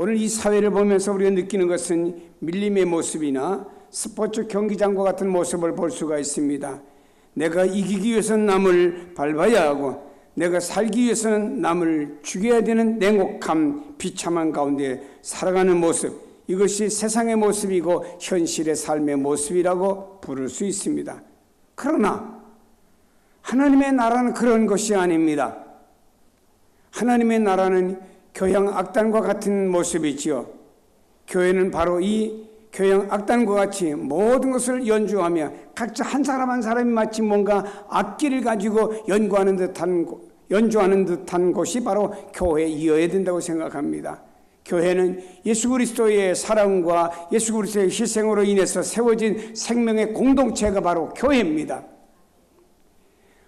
오늘 이 사회를 보면서 우리가 느끼는 것은 밀림의 모습이나 스포츠 경기장과 같은 모습을 볼 수가 있습니다. 내가 이기기 위해서는 남을 밟아야 하고 내가 살기 위해서는 남을 죽여야 되는 냉혹함, 비참한 가운데 살아가는 모습, 이것이 세상의 모습이고 현실의 삶의 모습이라고 부를 수 있습니다. 그러나 하나님의 나라는 그런 것이 아닙니다. 하나님의 나라는 교양 악단과 같은 모습이지요. 교회는 바로 이 교양 악단과 같이 모든 것을 연주하며 각자 한 사람 한 사람이 마치 뭔가 악기를 가지고 연주하는 듯한 곳이 바로 교회이어야 된다고 생각합니다. 교회는 예수 그리스도의 사랑과 예수 그리스도의 희생으로 인해서 세워진 생명의 공동체가 바로 교회입니다.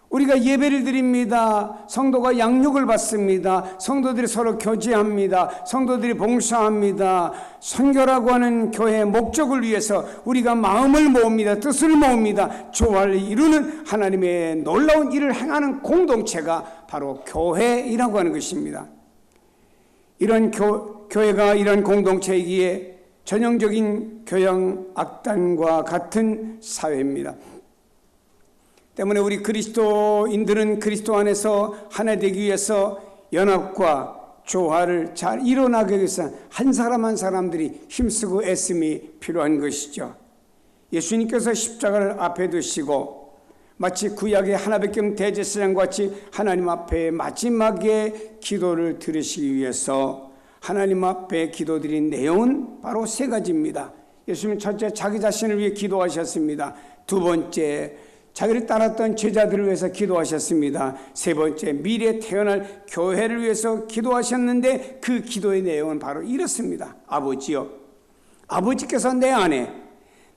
우리가 예배를 드립니다. 성도가 양육을 받습니다. 성도들이 서로 교제합니다. 성도들이 봉사합니다. 선교라고 하는 교회의 목적을 위해서 우리가 마음을 모읍니다. 뜻을 모읍니다. 조화를 이루는 하나님의 놀라운 일을 행하는 공동체가 바로 교회이라고 하는 것입니다. 이런 교회가 이런 공동체이기에 전형적인 교양 악단과 같은 사회입니다. 때문에 우리 그리스도인들은 그리스도 안에서 하나 되기 위해서 연합과 조화를 잘 이뤄나가기 위해서 한 사람 한 사람들이 힘쓰고 애씀이 필요한 것이죠. 예수님께서 십자가를 앞에 두시고 마치 구약의 하나밖에 대제사장과 같이 하나님 앞에 마지막에 기도를 들으시기 위해서 하나님 앞에 기도드린 내용은 바로 세 가지입니다. 예수님은 첫째 자기 자신을 위해 기도하셨습니다. 두 번째 자기를 따랐던 제자들을 위해서 기도하셨습니다. 세 번째 미래에 태어날 교회를 위해서 기도하셨는데 그 기도의 내용은 바로 이렇습니다. 아버지요, 아버지께서 내 안에,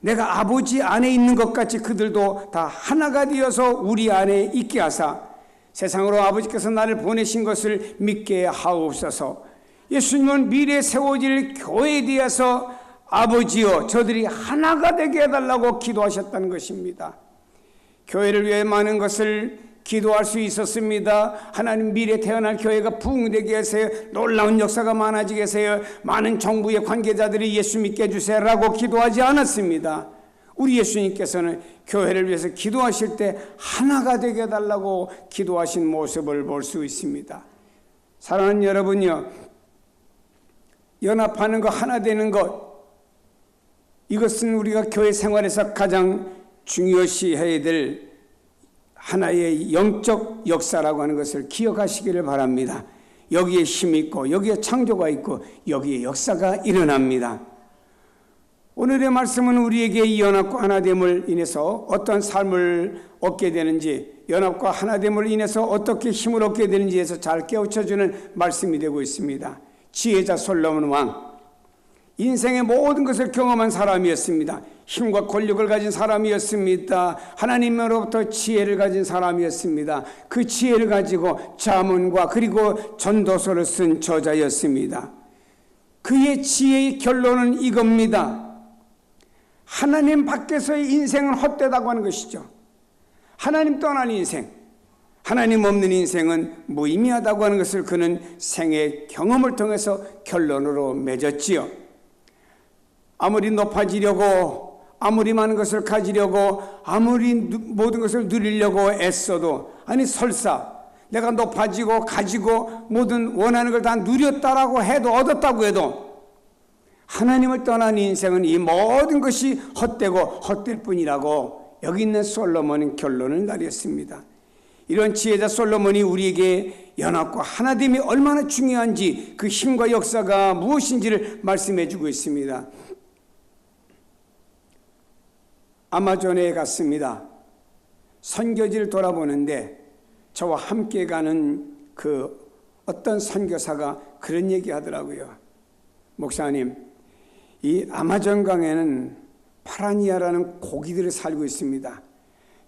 내가 아버지 안에 있는 것 같이 그들도 다 하나가 되어서 우리 안에 있게 하사 세상으로 아버지께서 나를 보내신 것을 믿게 하옵소서. 예수님은 미래에 세워질 교회에 대해서 아버지요, 저들이 하나가 되게 해달라고 기도하셨다는 것입니다. 교회를 위해 많은 것을 기도할 수 있었습니다. 하나님 미래에 태어날 교회가 부흥되게 하세요. 놀라운 역사가 많아지게 하세요. 많은 정부의 관계자들이 예수 믿게 해주세요라고 기도하지 않았습니다. 우리 예수님께서는 교회를 위해서 기도하실 때 하나가 되게 해달라고 기도하신 모습을 볼 수 있습니다. 사랑하는 여러분요, 연합하는 것, 하나 되는 것, 이것은 우리가 교회 생활에서 가장 중요시해야 될 하나의 영적 역사라고 하는 것을 기억하시기를 바랍니다. 여기에 힘이 있고 여기에 창조가 있고 여기에 역사가 일어납니다. 오늘의 말씀은 우리에게 이 연합과 하나됨을 인해서 어떤 삶을 얻게 되는지, 연합과 하나됨을 인해서 어떻게 힘을 얻게 되는지에서 잘 깨우쳐주는 말씀이 되고 있습니다. 지혜자 솔로몬 왕, 인생의 모든 것을 경험한 사람이었습니다. 힘과 권력을 가진 사람이었습니다. 하나님으로부터 지혜를 가진 사람이었습니다. 그 지혜를 가지고 잠언과 그리고 전도서를 쓴 저자였습니다. 그의 지혜의 결론은 이겁니다. 하나님 밖에서의 인생은 헛되다고 하는 것이죠. 하나님 떠난 인생, 하나님 없는 인생은 무의미하다고 하는 것을 그는 생애 경험을 통해서 결론으로 맺었지요. 아무리 높아지려고, 아무리 많은 것을 가지려고, 아무리 모든 것을 누리려고 애써도, 아니 설사 내가 높아지고 가지고 모든 원하는 걸 다 누렸다라고 해도, 얻었다고 해도 하나님을 떠난 인생은 이 모든 것이 헛되고 헛될 뿐이라고 여기 있는 솔로몬은 결론을 내렸습니다. 이런 지혜자 솔로몬이 우리에게 연합과 하나됨이 얼마나 중요한지, 그 힘과 역사가 무엇인지를 말씀해 주고 있습니다. 아마존에 갔습니다. 선교지를 돌아보는데 저와 함께 가는 그 어떤 선교사가 그런 얘기 하더라고요. 목사님, 이 아마존 강에는 파라니아라는 고기들이 살고 있습니다.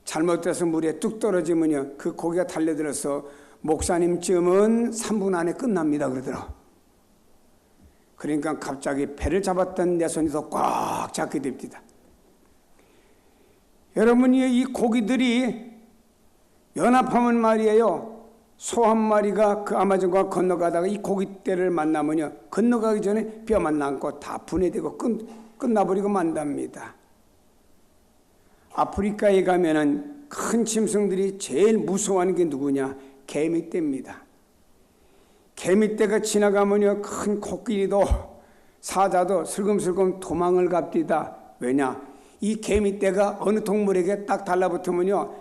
잘못돼서 물에 뚝 떨어지면요, 그 고기가 달려들어서 목사님쯤은 3분 안에 끝납니다 그러더라. 그러니까 갑자기 배를 잡았던 내 손이 더 꽉 잡게 됩니다. 여러분이 이 고기들이 연합하면 말이에요, 소 한 마리가 그 아마존과 건너가다가 이 고깃대를 만나면요, 건너가기 전에 뼈만 남고 다 분해되고 끝나버리고 만답니다. 아프리카에 가면은 큰 짐승들이 제일 무서워하는 게 누구냐? 개미떼입니다. 개미떼가 지나가면요, 큰 코끼리도 사자도 슬금슬금 도망을 갑니다. 왜냐? 이 개미떼가 어느 동물에게 딱 달라붙으면요,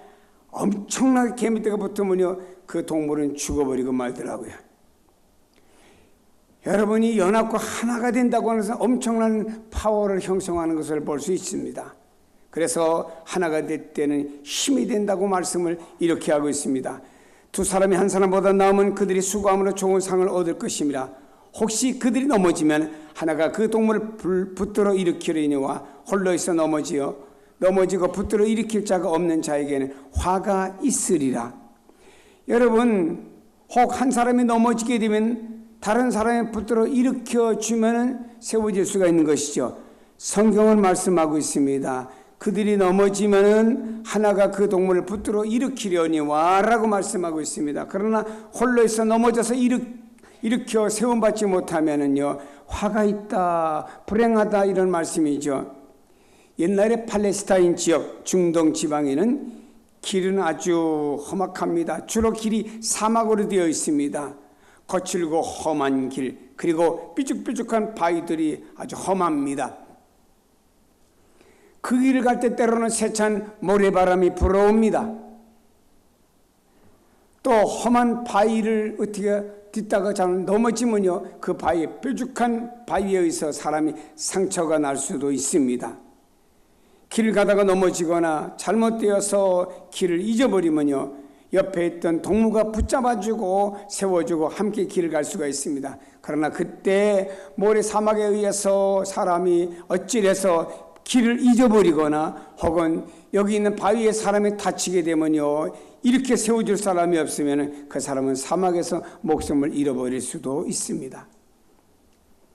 엄청나게 개미떼가 붙으면요, 그 동물은 죽어버리고 말더라고요. 여러분이 연합과 하나가 된다고 하면서 엄청난 파워를 형성하는 것을 볼 수 있습니다. 그래서 하나가 될 때는 힘이 된다고 말씀을 이렇게 하고 있습니다. 두 사람이 한 사람보다 나으면 그들이 수고함으로 좋은 상을 얻을 것입니다. 혹시 그들이 넘어지면 하나가 그 동물을 붙들어 일으키려니와 홀로 있어 넘어지고 붙들어 일으킬 자가 없는 자에게는 화가 있으리라. 여러분, 혹 한 사람이 넘어지게 되면 다른 사람이 붙들어 일으켜 주면 세워질 수가 있는 것이죠. 성경은 말씀하고 있습니다. 그들이 넘어지면은 하나가 그 동물을 붙들어 일으키려니와 라고 말씀하고 있습니다. 그러나 홀로 있어 넘어져서 일으켜 세움받지 못하면은요, 화가 있다, 불행하다, 이런 말씀이죠. 옛날에 팔레스타인 지역 중동 지방에는 길은 아주 험악합니다. 주로 길이 사막으로 되어 있습니다. 거칠고 험한 길, 그리고 삐죽삐죽한 바위들이 아주 험합니다. 그 길을 갈 때 때로는 세찬 모래바람이 불어옵니다. 또 험한 바위를 어떻게 딛다가 잘 넘어지면요, 그 바위에 뾰족한 바위에 의해서 사람이 상처가 날 수도 있습니다. 길을 가다가 넘어지거나 잘못되어서 길을 잊어버리면요, 옆에 있던 동무가 붙잡아주고 세워주고 함께 길을 갈 수가 있습니다. 그러나 그때 모래 사막에 의해서 사람이 어찌해서 길을 잊어버리거나 혹은 여기 있는 바위에 사람이 다치게 되면요, 이렇게 세워줄 사람이 없으면 그 사람은 사막에서 목숨을 잃어버릴 수도 있습니다.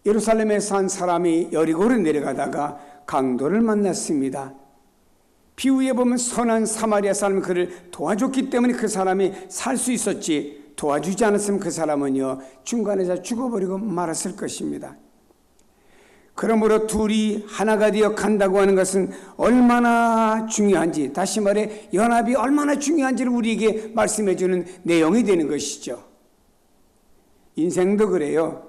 예루살렘에서 한 사람이 여리고로 내려가다가 강도를 만났습니다. 비유에 보면 선한 사마리아 사람이 그를 도와줬기 때문에 그 사람이 살 수 있었지, 도와주지 않았으면 그 사람은요, 중간에서 죽어버리고 말았을 것입니다. 그러므로 둘이 하나가 되어 간다고 하는 것은 얼마나 중요한지, 다시 말해 연합이 얼마나 중요한지를 우리에게 말씀해 주는 내용이 되는 것이죠. 인생도 그래요.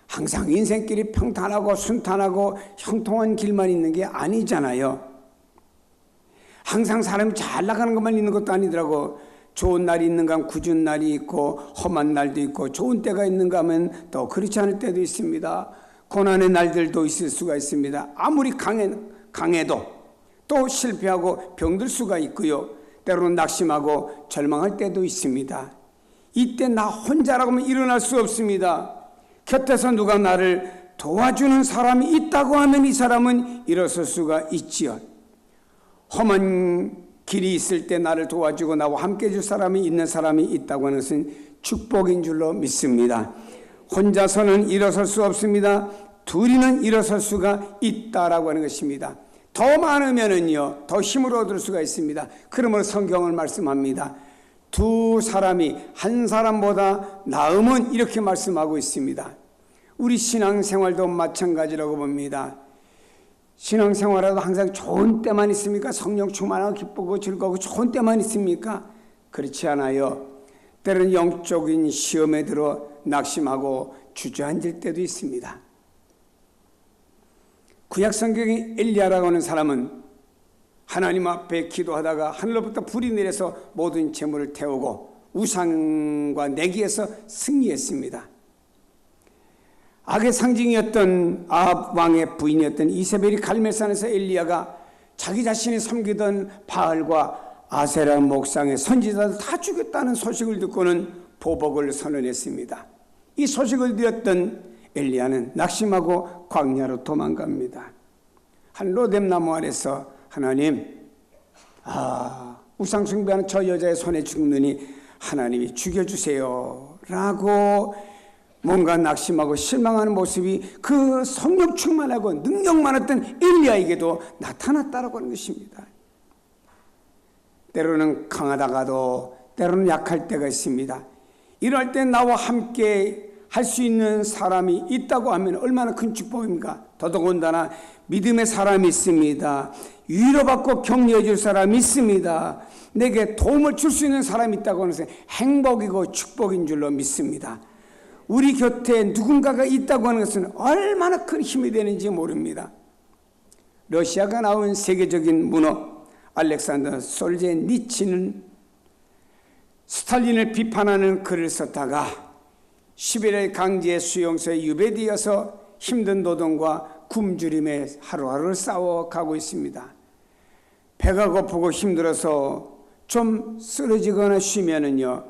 항상 인생길이 평탄하고 순탄하고 형통한 길만 있는 게 아니잖아요. 항상 사람이 잘 나가는 것만 있는 것도 아니더라고. 좋은 날이 있는가 하면 굳은 날이 있고 험한 날도 있고 좋은 때가 있는가 하면 또 그렇지 않을 때도 있습니다. 고난의 날들도 있을 수가 있습니다. 아무리 강해도 또 실패하고 병들 수가 있고요. 때로는 낙심하고 절망할 때도 있습니다. 이때 나 혼자라고 하면 일어날 수 없습니다. 곁에서 누가 나를 도와주는 사람이 있다고 하면 이 사람은 일어설 수가 있지요. 험한 길이 있을 때 나를 도와주고 나와 함께 해줄 사람이 있는 사람이 있다고 하는 것은 축복인 줄로 믿습니다. 혼자서는 일어설 수 없습니다. 둘이는 일어설 수가 있다라고 하는 것입니다. 더 많으면은요, 더 힘을 얻을 수가 있습니다. 그러므로 성경을 말씀합니다. 두 사람이 한 사람보다 나음은 이렇게 말씀하고 있습니다. 우리 신앙생활도 마찬가지라고 봅니다. 신앙생활에도 항상 좋은 때만 있습니까? 성령 충만하고 기쁘고 즐거우고 좋은 때만 있습니까? 그렇지 않아요. 때로는 영적인 시험에 들어 낙심하고 주저앉을 때도 있습니다. 구약 성경의 엘리야라고 하는 사람은 하나님 앞에 기도하다가 하늘로부터 불이 내려서 모든 재물을 태우고 우상과 내기에서 승리했습니다. 악의 상징이었던 아합 왕의 부인이었던 이세벨이 갈멜산에서 엘리야가 자기 자신이 섬기던 바알과 아세라 목상의 선지자들 다 죽였다는 소식을 듣고는 보복을 선언했습니다. 이 소식을 들었던 엘리야는 낙심하고 광야로 도망갑니다. 한 로뎀나무 아래서 하나님, 우상 숭배하는 저 여자의 손에 죽느니 하나님이 죽여주세요 라고 뭔가 낙심하고 실망하는 모습이 그 성령 충만하고 능력 많았던 엘리야에게도 나타났다라고 하는 것입니다. 때로는 강하다가도 때로는 약할 때가 있습니다. 이럴 때 나와 함께 할 수 있는 사람이 있다고 하면 얼마나 큰 축복입니까? 더더군다나 믿음의 사람이 있습니다. 위로받고 격려해 줄 사람이 있습니다. 내게 도움을 줄 수 있는 사람이 있다고 하는 것은 행복이고 축복인 줄로 믿습니다. 우리 곁에 누군가가 있다고 하는 것은 얼마나 큰 힘이 되는지 모릅니다. 러시아가 나온 세계적인 문어 알렉산더 솔제니치는 스탈린을 비판하는 글을 썼다가 시베리아 강제 수용소에 유배되어서 힘든 노동과 굶주림에 하루하루를 싸워가고 있습니다. 배가 고프고 힘들어서 좀 쓰러지거나 쉬면은요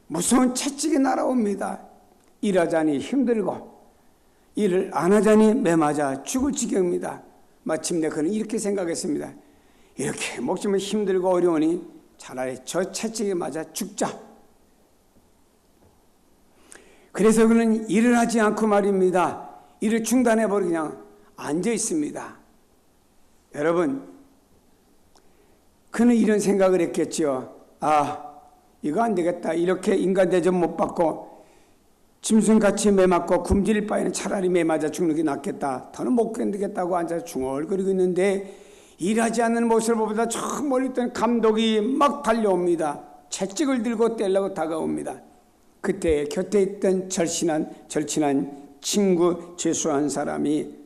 무서운 채찍이 날아옵니다. 일하자니 힘들고 일을 안 하자니 매맞아 죽을 지경입니다. 마침내 그는 이렇게 생각했습니다. 이렇게 목숨이 힘들고 어려우니 차라리 저 채찍에 맞아 죽자. 그래서 그는 일을 하지 않고 말입니다. 일을 중단해버리고 그냥 앉아 있습니다. 여러분, 그는 이런 생각을 했겠죠. 이거 안 되겠다. 이렇게 인간 대접 못 받고 짐승같이 매맞고 굶주릴 바에는 차라리 매맞아 죽는 게 낫겠다. 더는 못 견디겠다고 앉아서 중얼거리고 있는데 일하지 않는 모습을 보다 저 멀리 있던 감독이 막 달려옵니다. 채찍을 들고 떼려고 다가옵니다. 그때 곁에 있던 절친한 친구 죄수한 사람이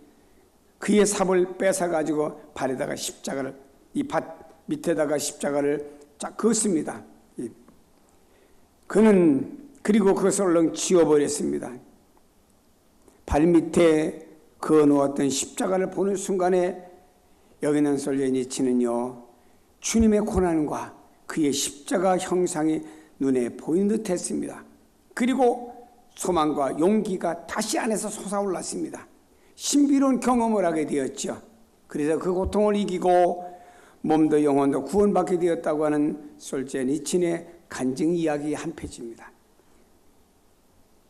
그의 삽을 뺏어가지고 발에다가 십자가를 이 밭 밑에다가 십자가를 쫙 그었습니다. 그는 그리고 그것을 얼른 지워버렸습니다. 발밑에 그어놓았던 십자가를 보는 순간에 여기는 솔제니치는요 주님의 고난과 그의 십자가 형상이 눈에 보이는 듯 했습니다. 그리고 소망과 용기가 다시 안에서 솟아올랐습니다. 신비로운 경험을 하게 되었죠. 그래서 그 고통을 이기고 몸도 영혼도 구원받게 되었다고 하는 솔제니친의 간증 이야기 한 페이지입니다.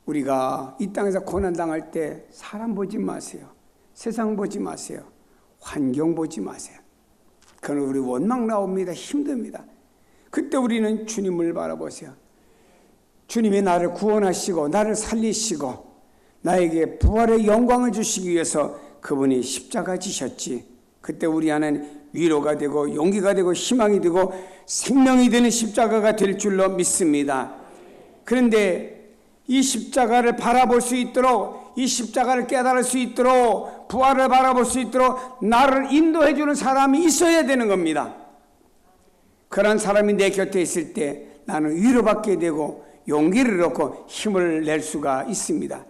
우리가 이 땅에서 고난당할 때 사람 보지 마세요. 세상 보지 마세요. 환경 보지 마세요. 그건 우리 원망 나옵니다. 힘듭니다. 그때 우리는 주님을 바라보세요. 주님이 나를 구원하시고 나를 살리시고 나에게 부활의 영광을 주시기 위해서 그분이 십자가 지셨지. 그때 우리 안에는 위로가 되고 용기가 되고 희망이 되고 생명이 되는 십자가가 될 줄로 믿습니다. 그런데 이 십자가를 바라볼 수 있도록 이 십자가를 깨달을 수 있도록 부활을 바라볼 수 있도록 나를 인도해 주는 사람이 있어야 되는 겁니다. 그런 사람이 내 곁에 있을 때 나는 위로받게 되고 용기를 얻고 힘을 낼 수가 있습니다.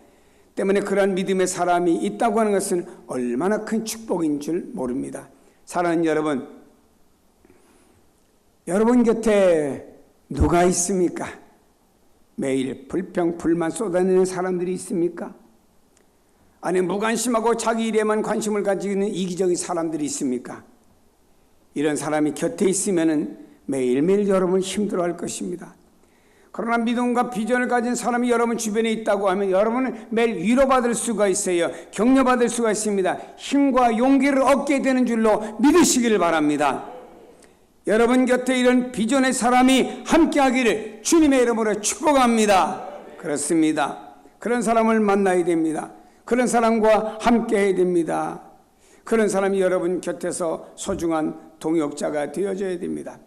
때문에 그런 믿음의 사람이 있다고 하는 것은 얼마나 큰 축복인 줄 모릅니다. 사랑하는 여러분, 여러분 곁에 누가 있습니까? 매일 불평, 불만 쏟아내는 사람들이 있습니까? 아니 무관심하고 자기 일에만 관심을 가지고 있는 이기적인 사람들이 있습니까? 이런 사람이 곁에 있으면 매일매일 여러분 힘들어할 것입니다. 그러나 믿음과 비전을 가진 사람이 여러분 주변에 있다고 하면 여러분은 매일 위로받을 수가 있어요. 격려받을 수가 있습니다. 힘과 용기를 얻게 되는 줄로 믿으시기를 바랍니다. 여러분 곁에 이런 비전의 사람이 함께하기를 주님의 이름으로 축복합니다. 그렇습니다. 그런 사람을 만나야 됩니다. 그런 사람과 함께해야 됩니다. 그런 사람이 여러분 곁에서 소중한 동역자가 되어줘야 됩니다.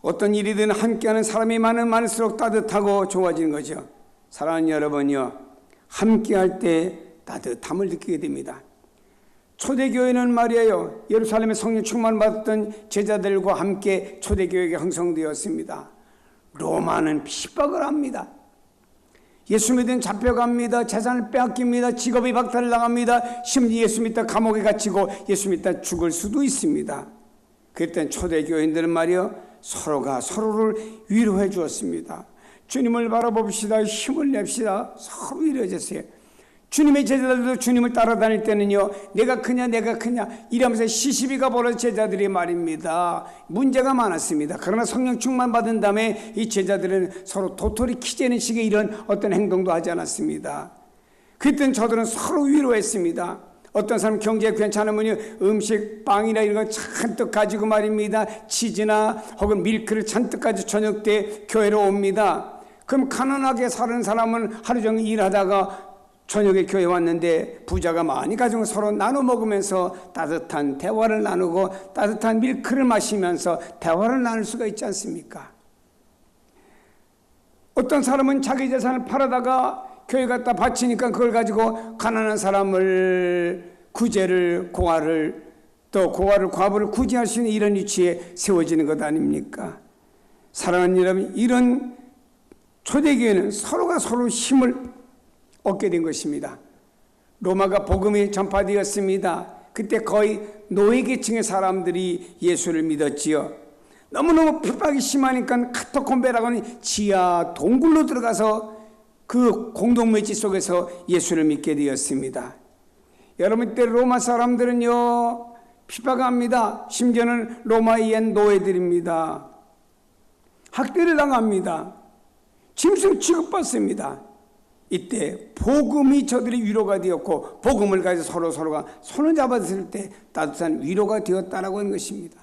어떤 일이든 함께하는 사람이 많을수록 따뜻하고 좋아지는 거죠. 사랑하는 여러분요, 함께할 때 따뜻함을 느끼게 됩니다. 초대교회는 말이에요, 예루살렘의 성령 충만받았던 제자들과 함께 초대교회가 형성되었습니다. 로마는 핍박을 합니다. 예수 믿은 잡혀갑니다. 재산을 빼앗깁니다. 직업이 박탈당합니다. 심지어 예수 믿다 감옥에 갇히고 예수 믿다 죽을 수도 있습니다. 그때 초대교인들은 말이요, 서로가 서로를 위로해 주었습니다. 주님을 바라봅시다. 힘을 냅시다. 서로 위로해 주세요. 주님의 제자들도 주님을 따라다닐 때는요, 내가 크냐 이러면서 시시비가 벌어진 제자들이 말입니다. 문제가 많았습니다. 그러나 성령 충만 받은 다음에 이 제자들은 서로 도토리 키재는 식의 이런 어떤 행동도 하지 않았습니다. 그때는 저들은 서로 위로했습니다. 어떤 사람 경제 괜찮으면 음식, 빵이나 이런 거 잔뜩 가지고 말입니다. 치즈나 혹은 밀크를 잔뜩 가지고 저녁 때 교회로 옵니다. 그럼 가난하게 사는 사람은 하루 종일 일하다가 저녁에 교회 왔는데 부자가 많이 가지고 서로 나눠 먹으면서 따뜻한 대화를 나누고 따뜻한 밀크를 마시면서 대화를 나눌 수가 있지 않습니까? 어떤 사람은 자기 재산을 팔아다가 교회 갖다 바치니까 그걸 가지고 가난한 사람을 구제를 고아를 또 고아를 과부를 구제할 수 있는 이런 위치에 세워지는 것 아닙니까? 사랑하는 여러분, 이런 초대교회는 서로가 서로 힘을 얻게 된 것입니다. 로마가 복음이 전파되었습니다. 그때 거의 노예계층의 사람들이 예수를 믿었지요. 너무너무 핍박이 심하니까 카타콤베라고 하는 지하 동굴로 들어가서 그 공동묘지 속에서 예수를 믿게 되었습니다. 여러분, 때 로마 사람들은요 핍박합니다. 심지어는 로마의 옛 노예들입니다. 학대를 당합니다. 짐승 취급받습니다. 이때 복음이 저들의 위로가 되었고 복음을 가지고 서로가 손을 잡았을 때 따뜻한 위로가 되었다라고 하는 것입니다.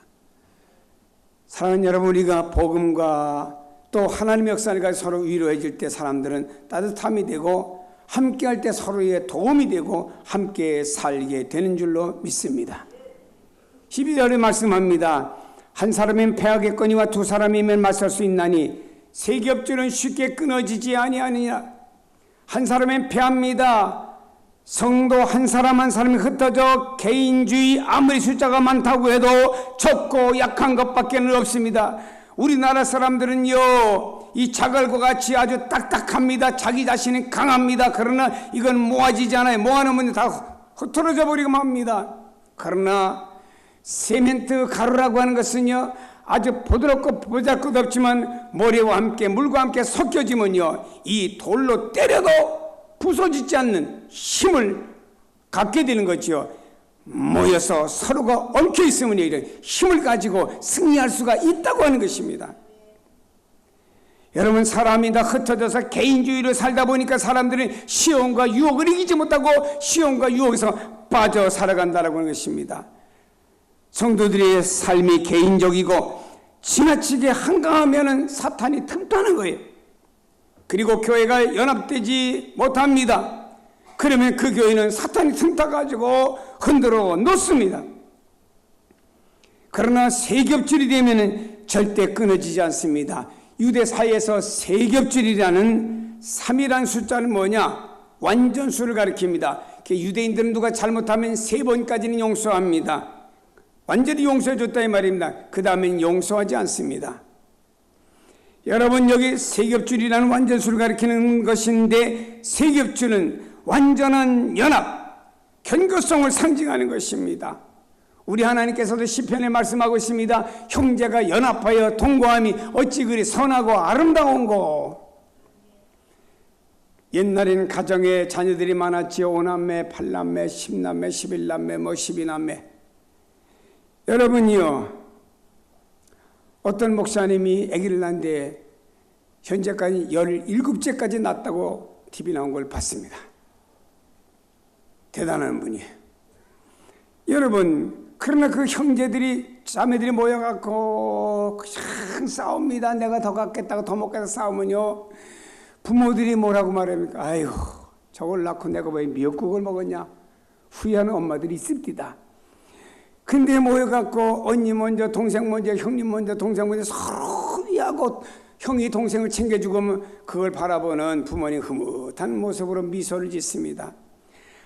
사랑하는 여러분, 우리가 복음과 또 하나님의 역사를 가지고 서로 위로해 줄 때 사람들은 따뜻함이 되고 함께 할 때 서로의 도움이 되고 함께 살게 되는 줄로 믿습니다. 12절에 말씀합니다. 한 사람이면 패하겠거니와 두 사람이면 맞설 수 있나니 세 겹줄은 쉽게 끊어지지 아니하느니라. 한 사람은 패합니다. 성도 한 사람 한 사람이 흩어져 개인주의 아무리 숫자가 많다고 해도 적고 약한 것밖에 없습니다. 우리나라 사람들은요 이 자갈과 같이 아주 딱딱합니다. 자기 자신은 강합니다. 그러나 이건 모아지지 않아요. 모아놓으면 다 흩어져 버리고 맙니다. 그러나 세멘트 가루라고 하는 것은요 아주 부드럽고 보잘것없지만 모래와 함께 물과 함께 섞여지면요 이 돌로 때려도 부서지지 않는 힘을 갖게 되는 거죠. 모여서 서로가 엉켜 있으면 이런 힘을 가지고 승리할 수가 있다고 하는 것입니다. 여러분, 사람이 다 흩어져서 개인주의로 살다 보니까 사람들은 시험과 유혹을 이기지 못하고 시험과 유혹에서 빠져 살아간다라고 하는 것입니다. 성도들의 삶이 개인적이고 지나치게 한가하면 사탄이 틈타는 거예요. 그리고 교회가 연합되지 못합니다. 그러면 그 교회는 사탄이 틈타가지고 흔들어 놓습니다. 그러나 세 겹줄이 되면 절대 끊어지지 않습니다. 유대 사회에서 세 겹줄이라는 3이라는 숫자는 뭐냐? 완전수를 가리킵니다. 유대인들은 누가 잘못하면 3번까지는 용서합니다. 완전히 용서해 줬다 이 말입니다. 그 다음엔 용서하지 않습니다. 여러분, 여기 세 겹줄이라는 완전수를 가리키는 것인데 세 겹줄은 완전한 연합, 견고성을 상징하는 것입니다. 우리 하나님께서도 시편에 말씀하고 있습니다. 형제가 연합하여 동거함이 어찌 그리 선하고 아름다운고. 옛날에는 가정에 자녀들이 많았지요. 5남매, 8남매, 10남매, 11남매, 12남매. 여러분이요, 어떤 목사님이 아기를 낳는데 현재까지 17째까지 낳았다고 TV 나온 걸 봤습니다. 대단한 분이에요. 여러분, 그러나 그 형제들이 자매들이 모여갖고 그냥 싸웁니다. 내가 더 갖겠다고 더 먹겠다고 싸우면요 부모들이 뭐라고 말합니까? 아이고, 저걸 낳고 내가 왜 미역국을 먹었냐? 후회하는 엄마들이 있습니다. 근데 모여갖고 언니 먼저 동생 먼저 형님 먼저 동생 먼저 서로 위하고 형이 동생을 챙겨주고 그걸 바라보는 부모님 흐뭇한 모습으로 미소를 짓습니다.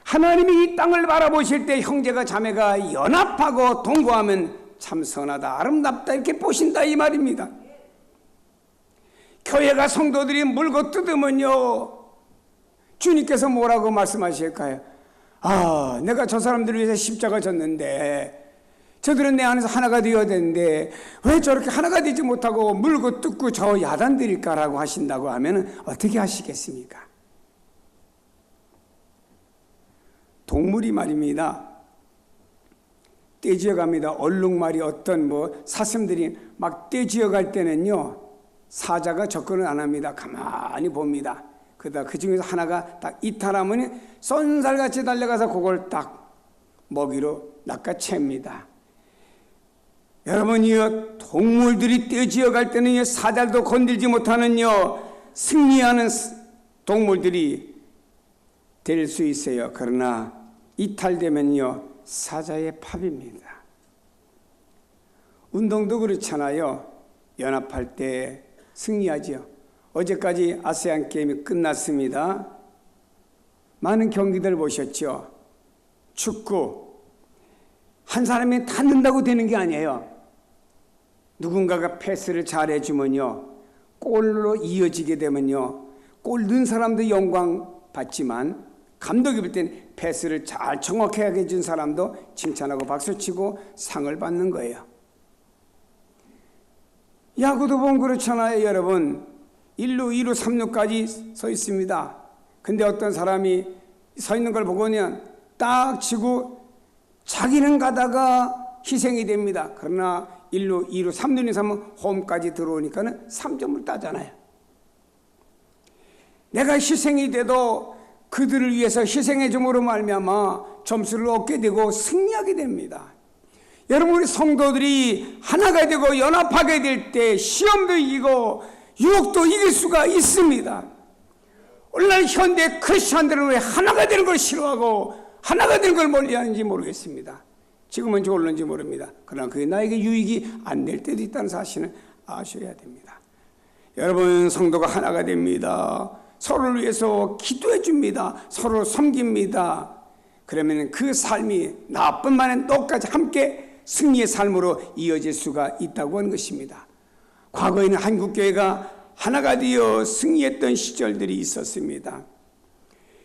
하나님이 이 땅을 바라보실 때 형제가 자매가 연합하고 동거하면 참 선하다 아름답다 이렇게 보신다 이 말입니다. 교회가 성도들이 물고 뜯으면요 주님께서 뭐라고 말씀하실까요? 아, 내가 저 사람들을 위해서 십자가 졌는데 저들은 내 안에서 하나가 되어야 되는데 왜 저렇게 하나가 되지 못하고 물고 뜯고 저 야단들일까라고 하신다고 하면 어떻게 하시겠습니까? 동물이 말입니다. 떼지어갑니다. 얼룩말이 어떤 사슴들이 막 떼지어갈 때는요 사자가 접근을 안 합니다. 가만히 봅니다. 그러다 그 중에서 하나가 딱 이탈하면 쏜살같이 달려가서 그걸 딱 먹이로 낚아챕니다. 여러분이요, 동물들이 떼지어갈 때는 사자도 건들지 못하는요 승리하는 동물들이 될 수 있어요. 그러나 이탈되면요 사자의 팝입니다. 운동도 그렇잖아요. 연합할 때 승리하지요. 어제까지 아세안 게임이 끝났습니다. 많은 경기들 보셨죠? 축구 한 사람이 다 넣는다고 되는 게 아니에요. 누군가가 패스를 잘해주면요 골로 이어지게 되면요 골 넣은 사람도 영광 받지만 감독이 볼 땐 패스를 잘 정확하게 해준 사람도 칭찬하고 박수치고 상을 받는 거예요. 야구도 보면 그렇잖아요. 여러분 1루, 2루, 3루까지 서 있습니다. 근데 어떤 사람이 서 있는 걸 보고는 딱 치고 자기는 가다가 희생이 됩니다. 그러나 1루, 2루, 3루니 3루 홈까지 들어오니까는 3점을 따잖아요. 내가 희생이 돼도 그들을 위해서 희생해 줌으로 말미암아 점수를 얻게 되고 승리하게 됩니다. 여러분 우리 성도들이 하나가 되고 연합하게 될 때 시험도 이기고 유혹도 이길 수가 있습니다. 오늘날 현대 크리스천들은 왜 하나가 되는 걸 싫어하고 하나가 되는 걸 멀리하는지 모르겠습니다. 지금은 좋을는지 모릅니다. 그러나 그게 나에게 유익이 안 될 때도 있다는 사실은 아셔야 됩니다. 여러분 성도가 하나가 됩니다. 서로를 위해서 기도해 줍니다. 서로 섬깁니다. 그러면 그 삶이 나뿐만 아니라 너까지 함께 승리의 삶으로 이어질 수가 있다고 하는 것입니다. 과거에는 한국교회가 하나가 되어 승리했던 시절들이 있었습니다.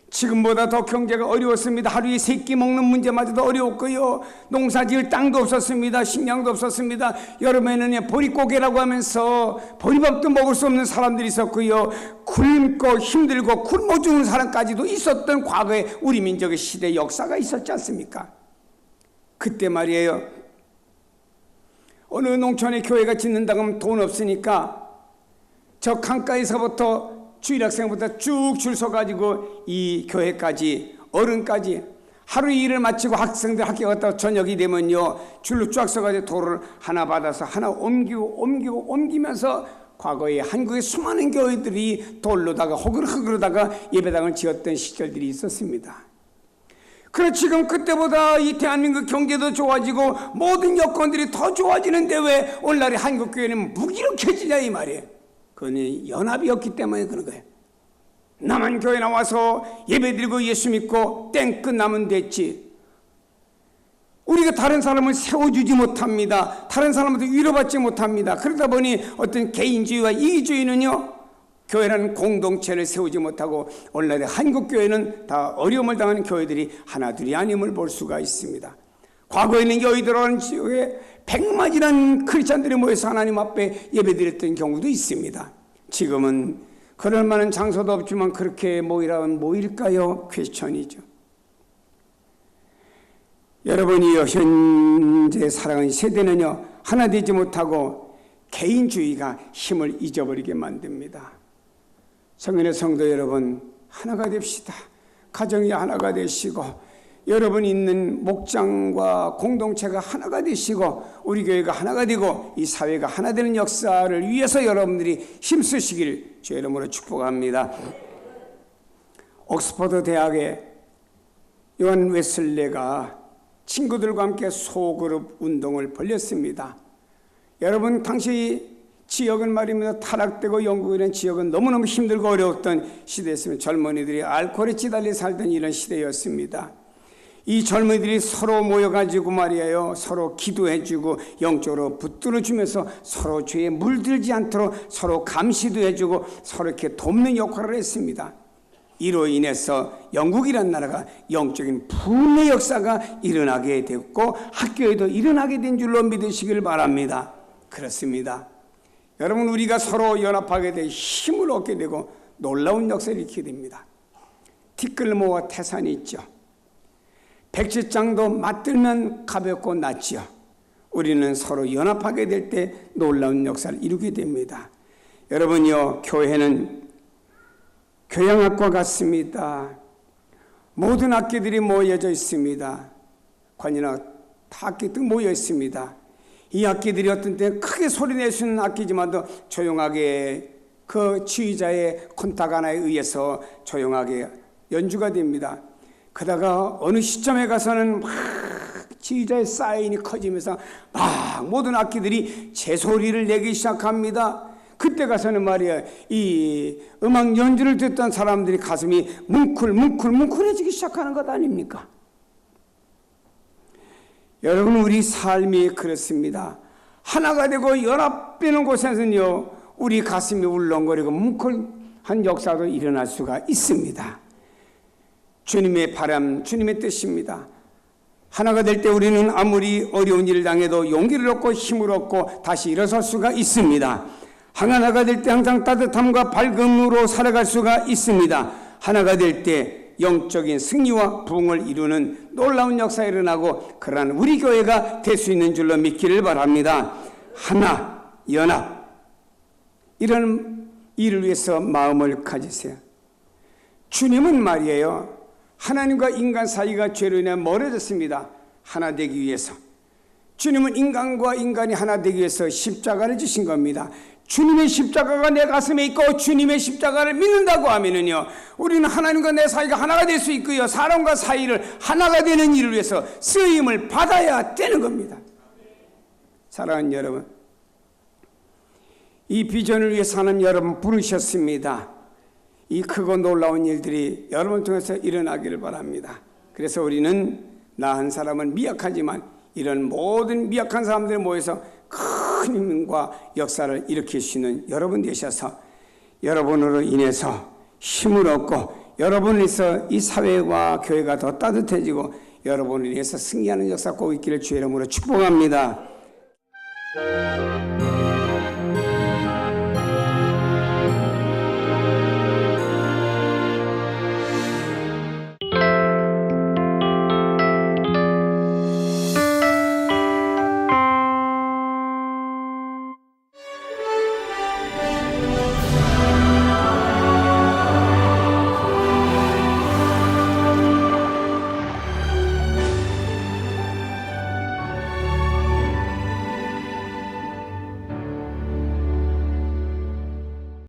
지금보다 더 경제가 어려웠습니다. 하루에 3끼 먹는 문제마저도 어려웠고요. 농사지을 땅도 없었습니다. 식량도 없었습니다. 여름에는 보릿고개라고 하면서 보리밥도 먹을 수 없는 사람들이 있었고요. 굶고 힘들고 굶어 죽는 사람까지도 있었던 과거의 우리 민족의 시대 역사가 있었지 않습니까? 그때 말이에요. 어느 농촌에 교회가 짓는다고 하면 돈 없으니까 저 강가에서부터 주일학생부터 쭉 줄 서가지고 이 교회까지 어른까지 하루 일을 마치고 학생들 학교 갔다 저녁이 되면요 줄로 쫙 서가지고 돌을 하나 받아서 하나 옮기면서 과거에 한국의 수많은 교회들이 돌로다가 허그르다가 예배당을 지었던 시절들이 있었습니다. 그래 지금 그때보다 이 대한민국 경제도 좋아지고 모든 여건들이 더 좋아지는데 왜 오늘날의 한국교회는 무기력해지냐 이 말이에요. 그건 연합이 없기 때문에 그런 거예요. 나만 교회 나와서 예배드리고 예수 믿고 땡 끝나면 됐지. 우리가 다른 사람을 세워주지 못합니다. 다른 사람한테 위로받지 못합니다. 그러다 보니 어떤 개인주의와 이기주의는요 교회라는 공동체를 세우지 못하고 오늘날의 한국교회는 다 어려움을 당하는 교회들이 하나둘이 아님을 볼 수가 있습니다. 과거에는 여의도라는 지역에 100만이라는 크리스찬들이 모여서 하나님 앞에 예배드렸던 경우도 있습니다. 지금은 그럴 만한 장소도 없지만 그렇게 모이라면 모일까요? 퀘스천이죠. 여러분이 현재 살아가는 세대는요 하나 되지 못하고 개인주의가 힘을 잊어버리게 만듭니다. 성인의 성도 여러분 하나가 됩시다. 가정이 하나가 되시고 여러분이 있는 목장과 공동체가 하나가 되시고 우리 교회가 하나가 되고 이 사회가 하나 되는 역사를 위해서 여러분들이 힘쓰시길 주의 이름으로 축복합니다. 옥스퍼드 대학의 요한 웨슬레가 친구들과 함께 소그룹 운동을 벌였습니다. 여러분 당시 지역은 말입니다. 타락되고 영국이라는 지역은 너무너무 힘들고 어려웠던 시대였으면 젊은이들이 알코올에 찌달려 살던 이런 시대였습니다. 이 젊은이들이 서로 모여가지고 말이에요 서로 기도해주고 영적으로 붙들어주면서 서로 죄에 물들지 않도록 서로 감시도 해주고 서로 이렇게 돕는 역할을 했습니다. 이로 인해서 영국이란 나라가 영적인 부흥의 역사가 일어나게 됐고 학교에도 일어나게 된 줄로 믿으시길 바랍니다. 그렇습니다. 여러분 우리가 서로 연합하게 돼 힘을 얻게 되고 놀라운 역사를 일으키게 됩니다. 티끌모아 태산이 있죠. 백지장도 맞들면 가볍고 낫지요. 우리는 서로 연합하게 될 때 놀라운 역사를 이루게 됩니다. 여러분요 교회는 교양학과 같습니다. 모든 학교들이 모여져 있습니다. 관이나 다 악기들 모여 있습니다. 이 악기들이 어떤 때 크게 소리낼 수 있는 악기지만도 조용하게 그 지휘자의 콘탁 하나에 의해서 조용하게 연주가 됩니다. 그러다가 어느 시점에 가서는 막 지휘자의 사인이 커지면서 막 모든 악기들이 제소리를 내기 시작합니다. 그때 가서는 말이야, 이 음악 연주를 듣던 사람들이 가슴이 뭉클해지기 시작하는 것 아닙니까? 여러분, 우리 삶이 그렇습니다. 하나가 되고 연합되는 곳에서는요, 우리 가슴이 울렁거리고 뭉클한 역사도 일어날 수가 있습니다. 주님의 바람, 주님의 뜻입니다. 하나가 될 때 우리는 아무리 어려운 일을 당해도 용기를 얻고 힘을 얻고 다시 일어설 수가 있습니다. 하나가 될 때 항상 따뜻함과 밝음으로 살아갈 수가 있습니다. 하나가 될 때 영적인 승리와 부흥을 이루는 놀라운 역사가 일어나고 그러한 우리 교회가 될 수 있는 줄로 믿기를 바랍니다. 하나, 연합, 이런 일을 위해서 마음을 가지세요. 주님은 말이에요, 하나님과 인간 사이가 죄로 인해 멀어졌습니다. 하나 되기 위해서. 주님은 인간과 인간이 하나 되기 위해서 십자가를 지신 겁니다. 주님의 십자가가 내 가슴에 있고 주님의 십자가를 믿는다고 하면은요, 우리는 하나님과 내 사이가 하나가 될 수 있고요, 사람과 사이를 하나가 되는 일을 위해서 쓰임을 받아야 되는 겁니다. 사랑하는 여러분, 이 비전을 위해서 하나님 여러분 부르셨습니다. 이 크고 놀라운 일들이 여러분 통해서 일어나기를 바랍니다. 그래서 우리는 나 한 사람은 미약하지만 이런 모든 미약한 사람들이 모여서 큰 힘과 역사를 일으킬 수 있는 여러분 되셔서 여러분으로 인해서 힘을 얻고 여러분에서 이 사회와 교회가 더 따뜻해지고 여러분을 위해서 승리하는 역사 꼭 있기를 주의 이름으로 축복합니다.